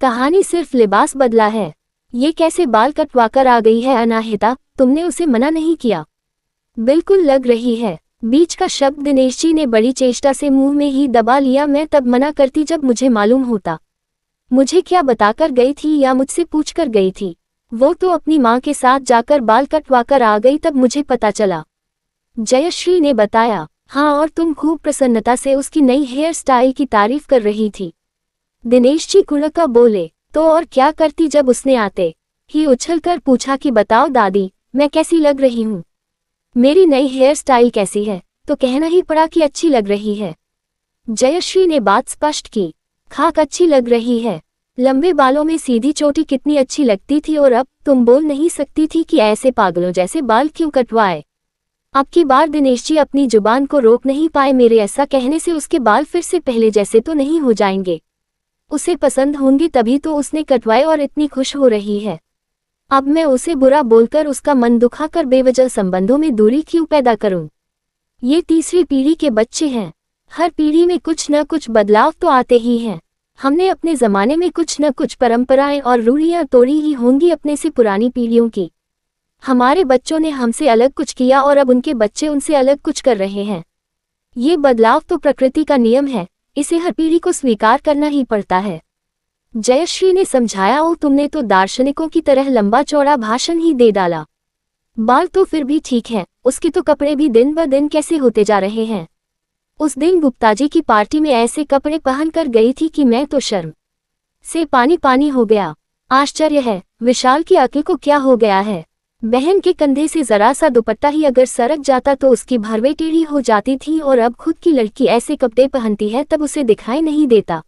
कहानी सिर्फ लिबास बदला है। ये कैसे बाल कटवाकर आ गई है अनाहिता, तुमने उसे मना नहीं किया? बिल्कुल लग रही है। बीच का शब्द दिनेश जी ने बड़ी चेष्टा से मुंह में ही दबा लिया। मैं तब मना करती जब मुझे मालूम होता। मुझे क्या बताकर गई थी या मुझसे पूछकर गई थी? वो तो अपनी माँ के साथ जाकर बाल कटवाकर आ गई, तब मुझे पता चला। जयश्री ने बताया। हाँ, और तुम खूब प्रसन्नता से उसकी नई हेयर स्टाइल की तारीफ कर रही थी। दिनेश जी कुड़का बोले। तो और क्या करती जब उसने आते ही उछलकर पूछा कि बताओ दादी, मैं कैसी लग रही हूँ? मेरी नई हेयर स्टाइल कैसी है? तो कहना ही पड़ा कि अच्छी लग रही है। जयश्री ने बात स्पष्ट की। खाक अच्छी लग रही है। लंबे बालों में सीधी चोटी कितनी अच्छी लगती थी, और अब तुम बोल नहीं सकती थी कि ऐसे पागलों जैसे बाल क्यों कटवाए। अब की बार दिनेश जी अपनी जुबान को रोक नहीं पाए। मेरे ऐसा कहने से उसके बाल फिर से पहले जैसे तो नहीं हो जाएंगे? उसे पसंद होंगे तभी तो उसने कटवाए और इतनी खुश हो रही है। अब मैं उसे बुरा बोलकर उसका मन दुखाकर बेवजह संबंधों में दूरी क्यों पैदा करूं? ये तीसरी पीढ़ी के बच्चे हैं। हर पीढ़ी में कुछ न कुछ बदलाव तो आते ही हैं। हमने अपने जमाने में कुछ न कुछ परंपराएं और रूढ़ियां तोड़ी ही होंगी अपने से पुरानी पीढ़ियों की। हमारे बच्चों ने हमसे अलग कुछ किया और अब उनके बच्चे उनसे अलग कुछ कर रहे हैं। ये बदलाव तो प्रकृति का नियम है, इसे हर पीढ़ी को स्वीकार करना ही पड़ता है। जयश्री ने समझाया। ओ, तुमने तो दार्शनिकों की तरह लंबा चौड़ा भाषण ही दे डाला। बाल तो फिर भी ठीक है, उसके तो कपड़े भी दिन ब दिन कैसे होते जा रहे हैं। उस दिन गुप्ताजी की पार्टी में ऐसे कपड़े पहनकर गई थी कि मैं तो शर्म से पानी पानी हो गया। आश्चर्य है, विशाल की अक्ल को क्या हो गया है। बहन के कंधे से जरा सा दुपट्टा ही अगर सरक जाता तो उसकी भरवे टेढ़ी हो जाती थी, और अब खुद की लड़की ऐसे कपड़े पहनती है तब उसे दिखाई नहीं देता।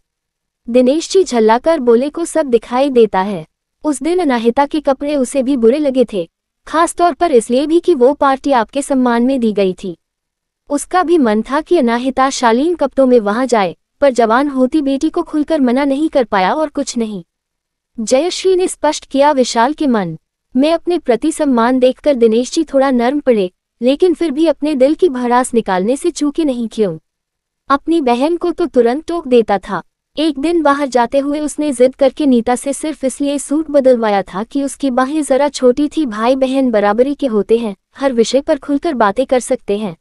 दिनेश जी झल्लाकर बोले। को सब दिखाई देता है। उस दिन अनाहिता के कपड़े उसे भी बुरे लगे थे, खास तौर पर इसलिए भी कि वो पार्टी आपके सम्मान में दी गई थी। उसका भी मन था कि अनाहिता शालीन कपड़ों में वहां जाए, पर जवान होती बेटी को खुलकर मना नहीं कर पाया और कुछ नहीं। जयश्री ने स्पष्ट किया। विशाल के मन में अपने प्रति सम्मान देखकर दिनेश जी थोड़ा नर्म पड़े, लेकिन फिर भी अपने दिल की भड़ास निकालने से चूके नहीं। क्यों? अपनी बहन को तो तुरंत टोक देता था। एक दिन बाहर जाते हुए उसने जिद करके नीता से सिर्फ इसलिए सूट बदलवाया था कि उसकी बाहें जरा छोटी थी। भाई बहन बराबरी के होते हैं, हर विषय पर खुलकर बातें कर सकते हैं,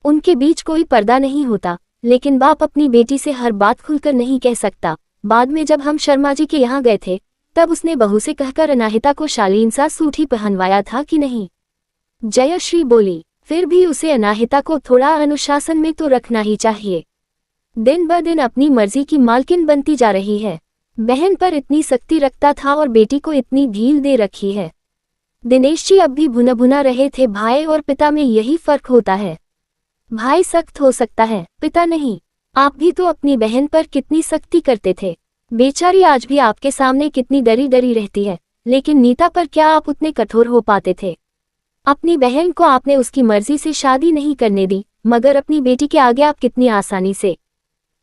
उनके बीच कोई पर्दा नहीं होता। लेकिन बाप अपनी बेटी से हर बात खुलकर नहीं कह सकता। बाद में जब हम शर्मा जी के यहाँ गए थे, तब उसने बहू से कहकर अनाहिता को शालीन सा सूट ही पहनवाया था कि नहीं? जयश्री बोली। फिर भी उसे अनाहिता को थोड़ा अनुशासन में तो रखना ही चाहिए। दिन ब दिन अपनी मर्जी की मालकिन बनती जा रही है। बहन पर इतनी सख्ती रखता था और बेटी को इतनी ढील दे रखी है। दिनेश जी अब भी भुना भुना रहे थे। भाई और पिता में यही फर्क होता है। भाई सख्त हो सकता है, पिता नहीं। आप भी तो अपनी बहन पर कितनी सख्ती करते थे। बेचारी आज भी आपके सामने कितनी डरी डरी रहती है, लेकिन नीता पर क्या आप उतने कठोर हो पाते थे? अपनी बहन को आपने उसकी मर्जी से शादी नहीं करने दी, मगर अपनी बेटी के आगे आप कितनी आसानी से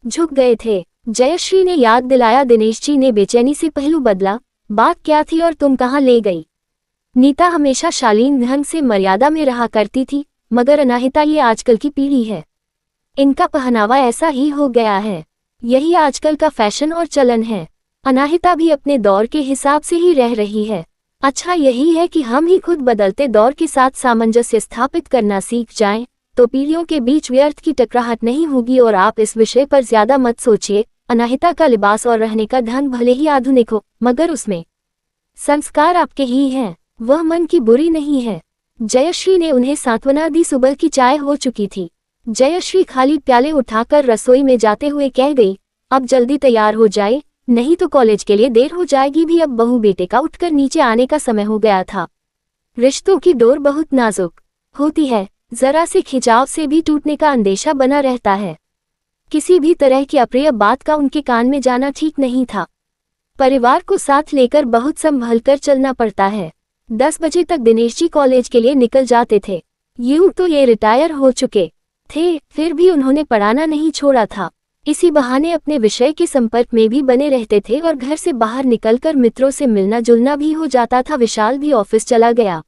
झुक गए थे। जयश्री ने याद दिलाया। दिनेश जी ने बेचैनी से पहलू बदला। बात क्या थी और तुम कहाँ ले गई? नीता हमेशा शालीन ढंग से मर्यादा में रहा करती थी, मगर अनाहिता ये आजकल की पीढ़ी है, इनका पहनावा ऐसा ही हो गया है। यही आजकल का फैशन और चलन है। अनाहिता भी अपने दौर के हिसाब से ही रह रही है। अच्छा यही है कि हम ही खुद बदलते दौर के साथ सामंजस्य स्थापित करना सीख जाएं, तो पीढ़ियों के बीच व्यर्थ की टकराहट नहीं होगी। और आप इस विषय पर ज्यादा मत सोचिए। अनाहिता का लिबास और रहने का ढंग भले ही आधुनिक हो, मगर उसमें संस्कार आपके ही हैं। वह मन की बुरी नहीं है। जयश्री ने उन्हें सांत्वना दी। सुबह की चाय हो चुकी थी। जयश्री खाली प्याले उठाकर रसोई में जाते हुए कह गई, अब जल्दी तैयार हो जाए, नहीं तो कॉलेज के लिए देर हो जाएगी। भी अब बहू बेटे का उठकर नीचे आने का समय हो गया था। रिश्तों की डोर बहुत नाजुक होती है, जरा से खिंचाव से भी टूटने का अंदेशा बना रहता है। किसी भी तरह की अप्रिय बात का उनके कान में जाना ठीक नहीं था। परिवार को साथ लेकर बहुत संभल कर चलना पड़ता है। 10 बजे तक दिनेश जी कॉलेज के लिए निकल जाते थे। यूं तो ये रिटायर हो चुके थे, फिर भी उन्होंने पढ़ाना नहीं छोड़ा था। इसी बहाने अपने विषय के संपर्क में भी बने रहते थे और घर से बाहर निकलकर मित्रों से मिलना जुलना भी हो जाता था। विशाल भी ऑफिस चला गया।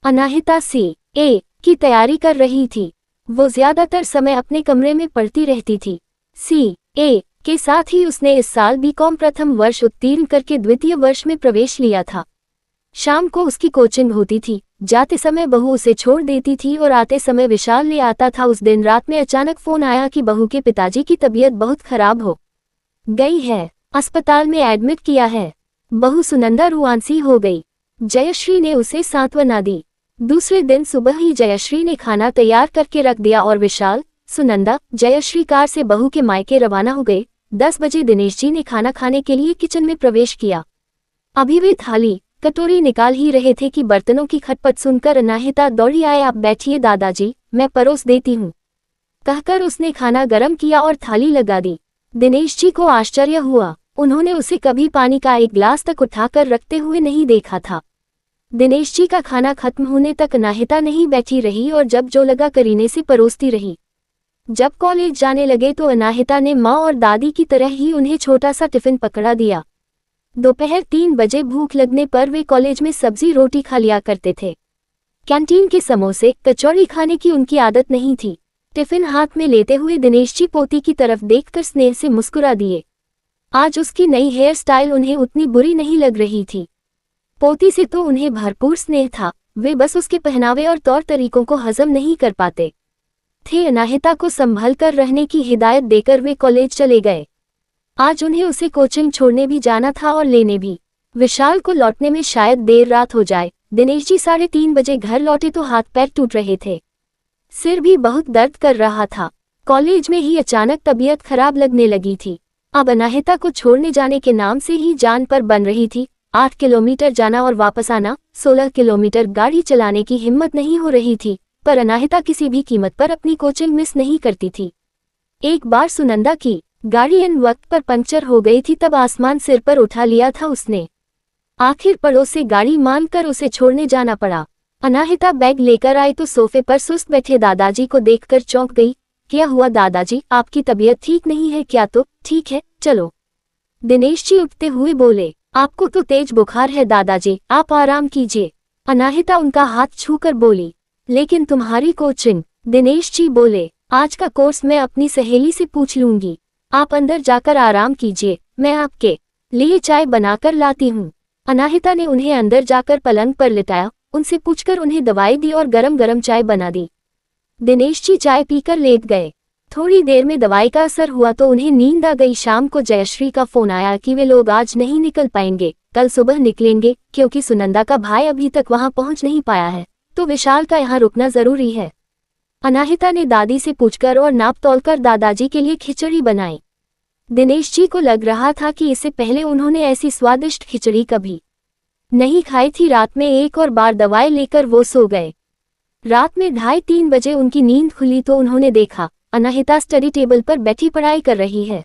अनाहिता CA की तैयारी कर रही थी। वो ज्यादातर समय अपने कमरे में पढ़ती रहती थी। CA के साथ ही उसने इस साल बीकॉम प्रथम वर्ष उत्तीर्ण करके द्वितीय वर्ष में प्रवेश लिया था। शाम को उसकी कोचिंग होती थी। जाते समय बहू उसे छोड़ देती थी और आते समय विशाल ले आता था। उस दिन रात में अचानक फोन आया कि बहू के पिताजी की तबीयत बहुत खराब हो गई है, अस्पताल में एडमिट किया है। बहू सुनंदा रुआंसी हो गई। जयश्री ने उसे सांत्वना दी। दूसरे दिन सुबह ही जयश्री ने खाना तैयार करके रख दिया और विशाल, सुनंदा, जयश्री कार से बहू के मायके रवाना हो गए। 10 बजे दिनेश जी ने खाना खाने के लिए किचन में प्रवेश किया। अभी वे थाली कटोरी निकाल ही रहे थे कि बर्तनों की खटपट सुनकर अनाहिता दौड़ी आए। आप बैठिए दादाजी, मैं परोस देती हूँ, कहकर उसने खाना गर्म किया और थाली लगा दी। दिनेश जी को आश्चर्य हुआ। उन्होंने उसे कभी पानी का एक गिलास तक उठाकर रखते हुए नहीं देखा था। दिनेश जी का खाना खत्म होने तक अनाहिता नहीं बैठी रही और जब जो लगा करीने से परोसती रही। जब कॉलेज जाने लगे तो अनाहिता ने माँ और दादी की तरह ही उन्हें छोटा सा टिफिन पकड़ा दिया। दोपहर 3 बजे भूख लगने पर वे कॉलेज में सब्जी रोटी खा लिया करते थे। कैंटीन के समोसे कचौड़ी खाने की उनकी आदत नहीं थी। टिफिन हाथ में लेते हुए दिनेश जी पोती की तरफ देखकर स्नेह से मुस्कुरा दिए। आज उसकी नई हेयर स्टाइल उन्हें उतनी बुरी नहीं लग रही थी। पोती से तो उन्हें भरपूर स्नेह था, वे बस उसके पहनावे और तौर तरीकों को हजम नहीं कर पाते थे। अनाहिता को संभल कर रहने की हिदायत देकर वे कॉलेज चले गए। आज उन्हें उसे कोचिंग छोड़ने भी जाना था और लेने भी। विशाल को लौटने में शायद देर रात हो जाए। दिनेश जी 3:30 बजे घर लौटे तो हाथ पैर टूट रहे थे, सिर भी बहुत दर्द कर रहा था। कॉलेज में ही अचानक तबीयत खराब लगने लगी थी। अब अनाहिता को छोड़ने जाने के नाम से ही जान पर बन रही थी। 8 किलोमीटर जाना और वापस आना, 16 किलोमीटर गाड़ी चलाने की हिम्मत नहीं हो रही थी, पर अनाहिता किसी भी कीमत पर अपनी कोचिंग मिस नहीं करती थी। एक बार सुनंदा की गाड़ी इन वक्त पर पंक्चर हो गई थी, तब आसमान सिर पर उठा लिया था उसने। आखिर पड़ोस से गाड़ी मांगकर उसे छोड़ने जाना पड़ा। अनाहिता बैग लेकर आई तो सोफे पर सुस्त बैठे दादाजी को देखकर चौंक गई। क्या हुआ दादाजी, आपकी तबीयत ठीक नहीं है क्या? तो ठीक है, चलो, दिनेश जी उठते हुए बोले। आपको तो तेज बुखार है दादाजी, आप आराम कीजिए, अनाहिता उनका हाथ छूकर बोली। लेकिन तुम्हारी कोचिंग, दिनेश जी बोले। आज का कोर्स मैं अपनी सहेली से पूछ लूंगी, आप अंदर जाकर आराम कीजिए, मैं आपके लिए चाय बनाकर लाती हूँ। अनाहिता ने उन्हें अंदर जाकर पलंग पर लिटाया, उनसे पूछकर उन्हें दवाई दी और गरम गरम चाय बना दी। दिनेश जी चाय पीकर लेट गए। थोड़ी देर में दवाई का असर हुआ तो उन्हें नींद आ गई। शाम को जयश्री का फोन आया कि वे लोग आज नहीं निकल पाएंगे, कल सुबह निकलेंगे, क्योंकि सुनंदा का भाई अभी तक वहां पहुंच नहीं पाया है, तो विशाल का यहाँ रुकना जरूरी है। अनाहिता ने दादी से पूछकर और नाप तोलकर दादाजी के लिए खिचड़ी बनाई। दिनेश जी को लग रहा था कि इससे पहले उन्होंने ऐसी स्वादिष्ट खिचड़ी कभी नहीं खाई थी। रात में एक और बार दवाई लेकर वो सो गए। रात में 2:30-3 बजे उनकी नींद खुली तो उन्होंने देखा अनाहिता स्टडी टेबल पर बैठी पढ़ाई कर रही है।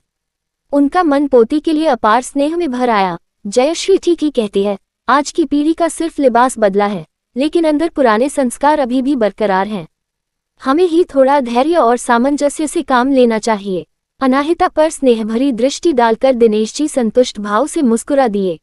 उनका मन पोती के लिए अपार स्नेह में भर आया। जयश्री ठीक ही कहती है, आज की पीढ़ी का सिर्फ लिबास बदला है, लेकिन अंदर पुराने संस्कार अभी भी बरकरार हैं। हमें ही थोड़ा धैर्य और सामंजस्य से काम लेना चाहिए। अनाहिता पर स्नेह भरी दृष्टि डालकर दिनेश जी संतुष्ट भाव से मुस्कुरा दिए।